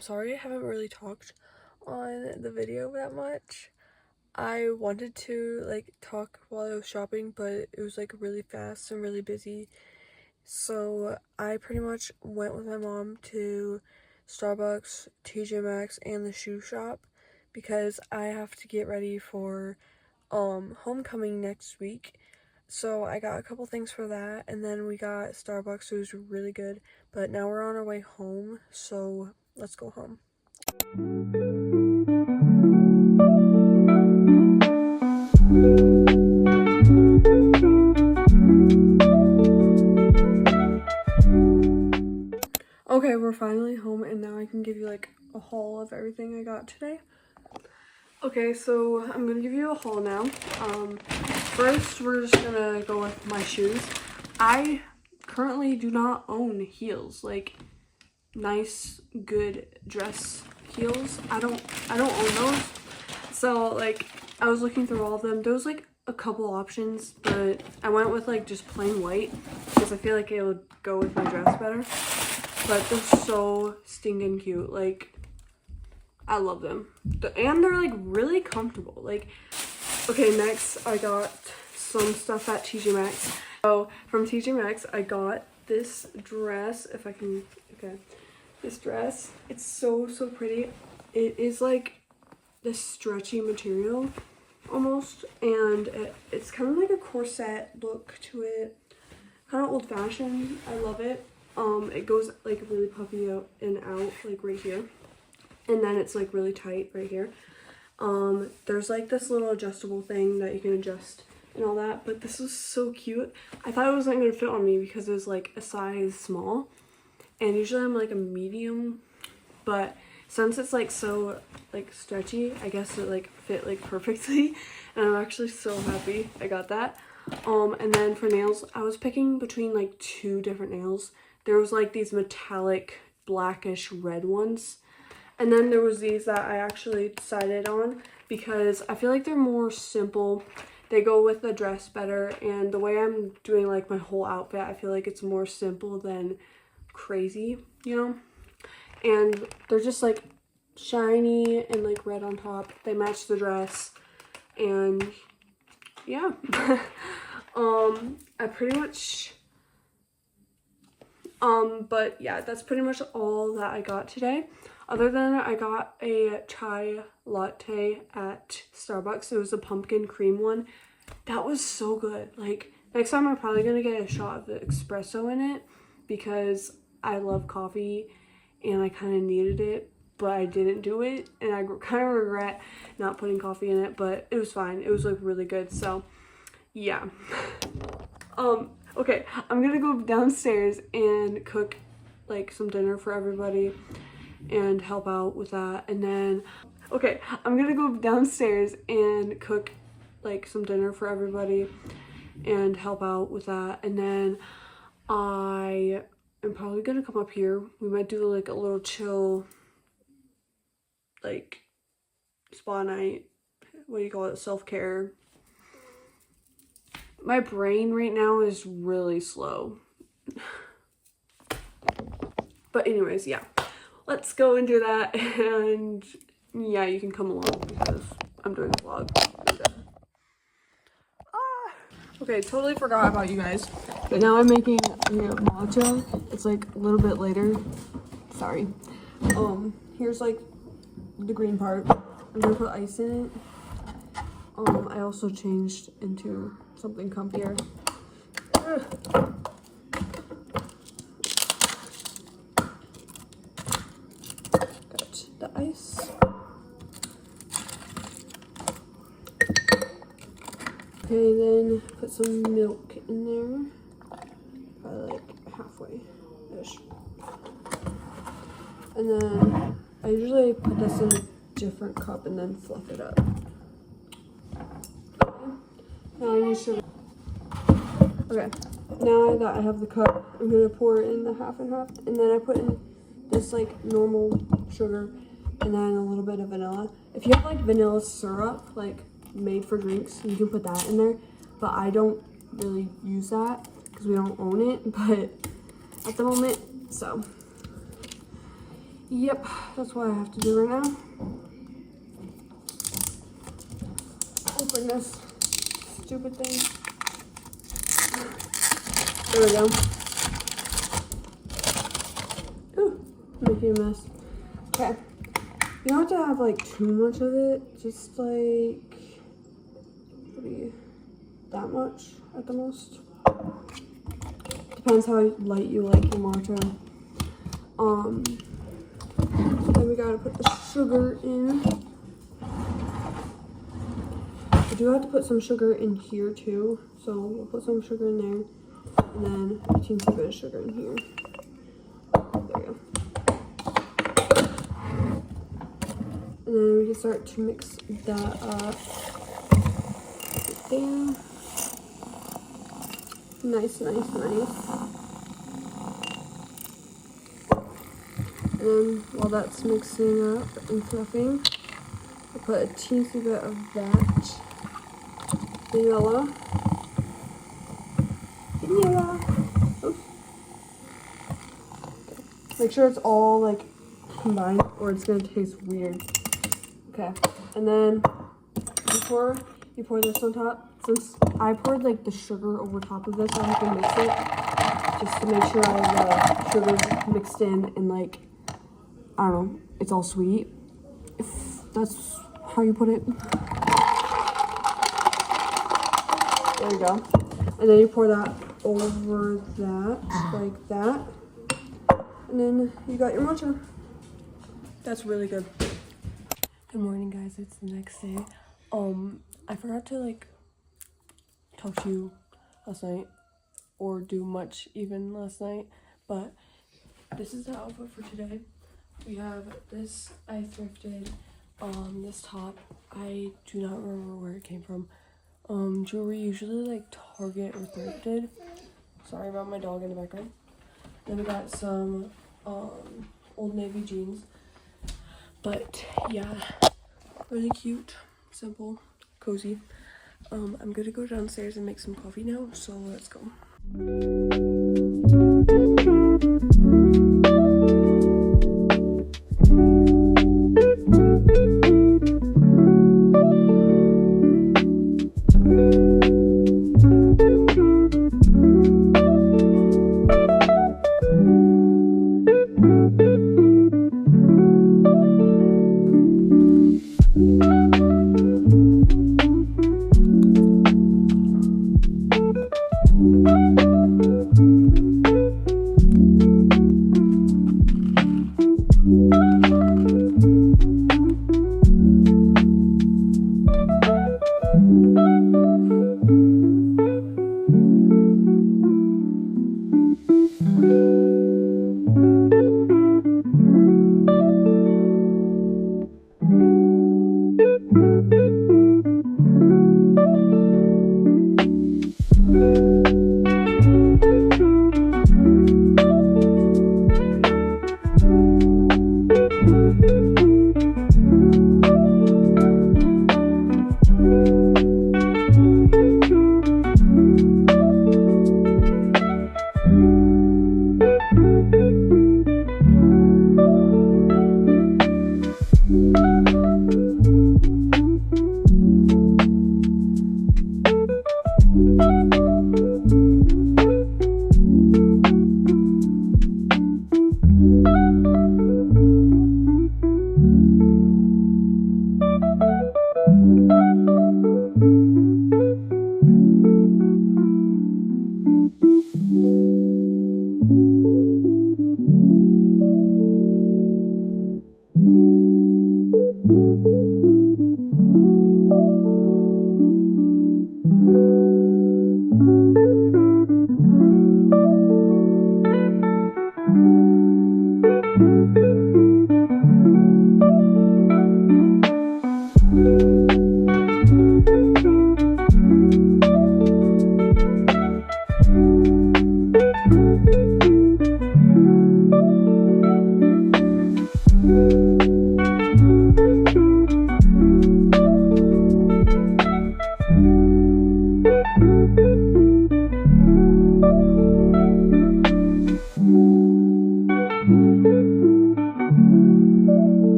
Sorry I haven't really talked on the video that much. I wanted to like talk while I was shopping, but it was like really fast and really busy. So I pretty much went with my mom to Starbucks, TJ Maxx, and the shoe shop because I have to get ready for homecoming next week. So I got a couple things for that, and then we got Starbucks. It was really good, but now we're on our way home, so let's go home. Okay, we're finally home, and now I can give you like a haul of everything I got today. Okay, so I'm gonna give you a haul now. First we're just gonna go with my shoes. I currently do not own heels, like nice good dress heels. I don't own those. So like I was looking through all of them. There was like a couple options, but I went with like just plain white because I feel like it would go with my dress better. But they're so stinking cute. Like I love them. And they're like really comfortable. Like okay, next I got some stuff at TJ Maxx. So from TJ Maxx I got this dress, if I can, okay. This dress, it's so pretty. It is like this stretchy material almost, and it's kind of like a corset look to it, kind of old-fashioned. I love it. It goes like really puffy out and out like right here, and then it's like really tight right here. There's like this little adjustable thing that you can adjust and all that, but this was so cute. I thought it wasn't gonna fit on me because it was like a size small, and usually I'm like a medium, but since it's like so like stretchy, I guess it like fit like perfectly, and I'm actually so happy I got that. And then for nails, I was picking between like two different nails. There was like these metallic blackish red ones, and then there was these that I actually decided on because I feel like they're more simple. They go with the dress better, and the way I'm doing like my whole outfit, I feel like it's more simple than crazy, you know? And they're just like shiny and like red on top. They match the dress, and yeah. I pretty much but yeah, that's pretty much all that I got today. Other than that, I got a chai latte at Starbucks. It was a pumpkin cream one. That was so good. Like next time I'm probably gonna get a shot of the espresso in it because I love coffee and I kind of needed it, but I didn't do it, and I kind of regret not putting coffee in it, but it was fine. It was like really good. So yeah. Okay, I'm gonna go downstairs and cook like some dinner for everybody and help out with that. And then okay, I'm gonna go downstairs and cook like some dinner for everybody and help out with that. And then I am probably gonna come up here. We might do like a little chill like spa night. What do you call it? Self-care. My brain right now is really slow. But anyways, yeah. Let's go and do that, and yeah, you can come along because I'm doing a vlog. Okay, totally forgot about you guys. But now I'm making a matcha. It's like a little bit later. Sorry. Here's like the green part. I'm gonna put ice in it. I also changed into something comfier. Got the ice. Okay, then put some milk in there, probably like halfway-ish. And then I usually put this in a different cup and then fluff it up. Okay. Now I need sugar. Okay, now that I have the cup, I'm gonna pour in the half and half, and then I put in this like normal sugar and then a little bit of vanilla. If you have like vanilla syrup, like made for drinks, you can put that in there, but I don't really use that because we don't own it, but at the moment, so yep, that's what I have to do right now. Open this stupid thing. There we go. Ooh, making a mess. Okay. You don't have to have like too much of it, just like maybe that much at the most. Depends how light you like your matcha. Then we gotta put the sugar in. I do have to put some sugar in here too, so we'll put some sugar in there, and then a teensy bit of sugar in here. There we go. And then we can start to mix that up. Right there. Nice, nice, nice. And then while that's mixing up and fluffing, I'll put a teensy bit of that vanilla. Vanilla. Oops. Okay. Make sure it's all like combined or it's gonna taste weird. Okay, and then before you pour this on top, since I poured like the sugar over top of this, I have to mix it just to make sure all the sugar's mixed in and like, I don't know, it's all sweet, if that's how you put it. There you go. And then you pour that over that, like that. And then you got your matcha. That's really good. Good morning, guys. It's the next day. I forgot to like talk to you last night or do much even last night, but this is the outfit for today. We have this I thrifted, this top. I do not remember where it came from. Jewelry, usually like Target or thrifted. Sorry about my dog in the background. Then we got some Old Navy jeans. But yeah, really cute, simple, cozy. I'm gonna go downstairs and make some coffee now, so let's go.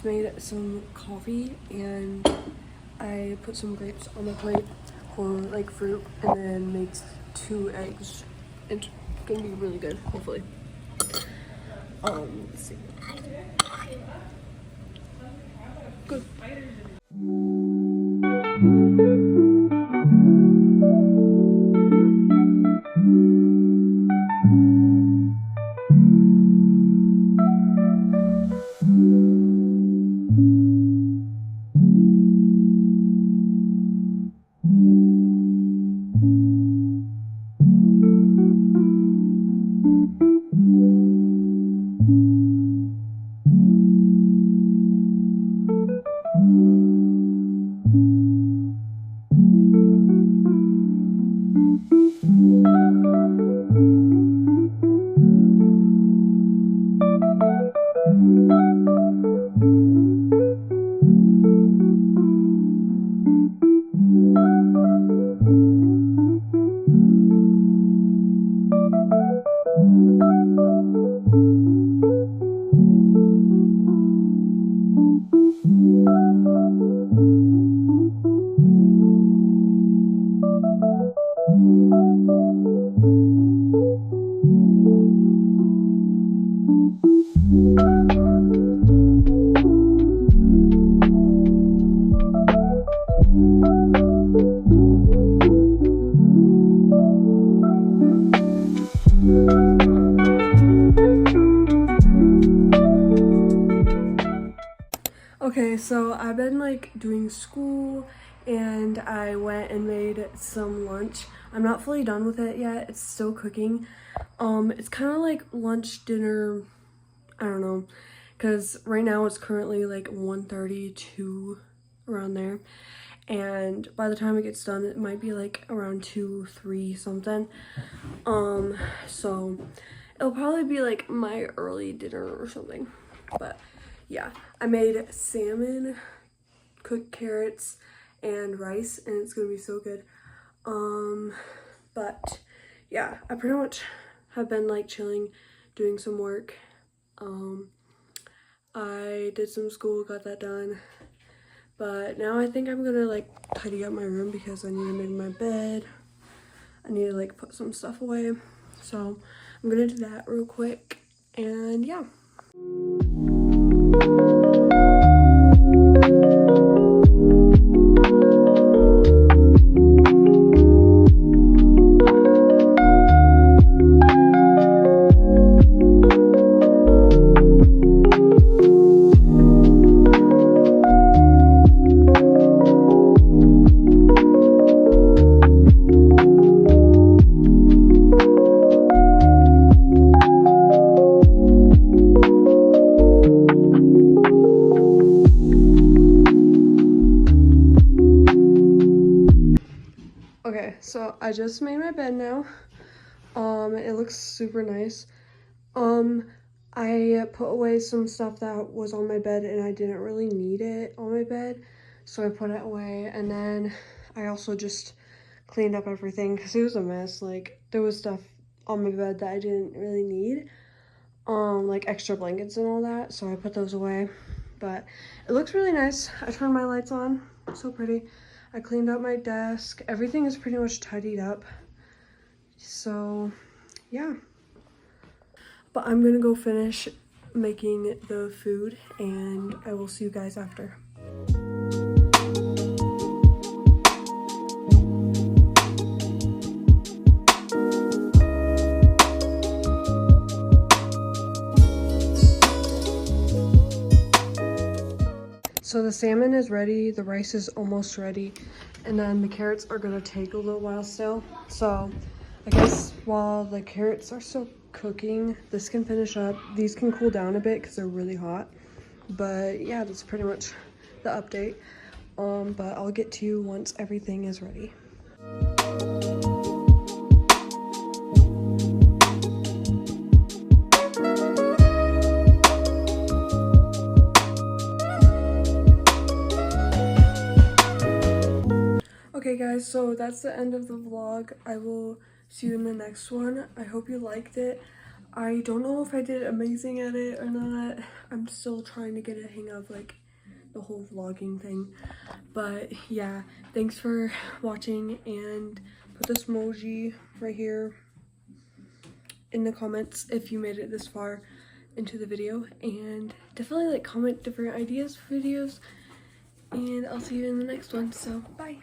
just made some coffee and I put some grapes on the plate for like fruit and then made 2 eggs. It's gonna be really good, hopefully. Let's see. Good. Okay, so I've been like doing school and I went and made some lunch. I'm not fully done with it yet. It's still cooking. It's kind of like lunch, dinner, I don't know, because right now it's currently like 1:32 around there. And by the time it gets done, it might be like around 2, 3 something. So it'll probably be like my early dinner or something. But yeah, I made salmon, cooked carrots, and rice, and it's gonna be so good. But yeah, I pretty much have been like chilling, doing some work. I did some school, got that done. But now I think I'm gonna like tidy up my room because I need to make my bed. I need to like put some stuff away. So I'm gonna do that real quick, and yeah. Okay, so I just made my bed now. It looks super nice. I put away some stuff that was on my bed and I didn't really need it on my bed, so I put it away. And then I also just cleaned up everything because it was a mess. Like, there was stuff on my bed that I didn't really need, like extra blankets and all that, so I put those away. But it looks really nice. I turned my lights on, so pretty. I cleaned up my desk. Everything is pretty much tidied up. So, yeah. But I'm gonna go finish making the food and I will see you guys after. So the salmon is ready, the rice is almost ready, and then the carrots are gonna take a little while still. So I guess while the carrots are still cooking, this can finish up. These can cool down a bit because they're really hot. But yeah, that's pretty much the update. But I'll get to you once everything is ready. Okay guys, so that's the end of the vlog. I will see you in the next one. I hope you liked it. I don't know if I did amazing at it or not. I'm still trying to get a hang of like the whole vlogging thing. But yeah, thanks for watching, and put this emoji right here in the comments if you made it this far into the video, and definitely like comment different ideas for videos, and I'll see you in the next one. So bye.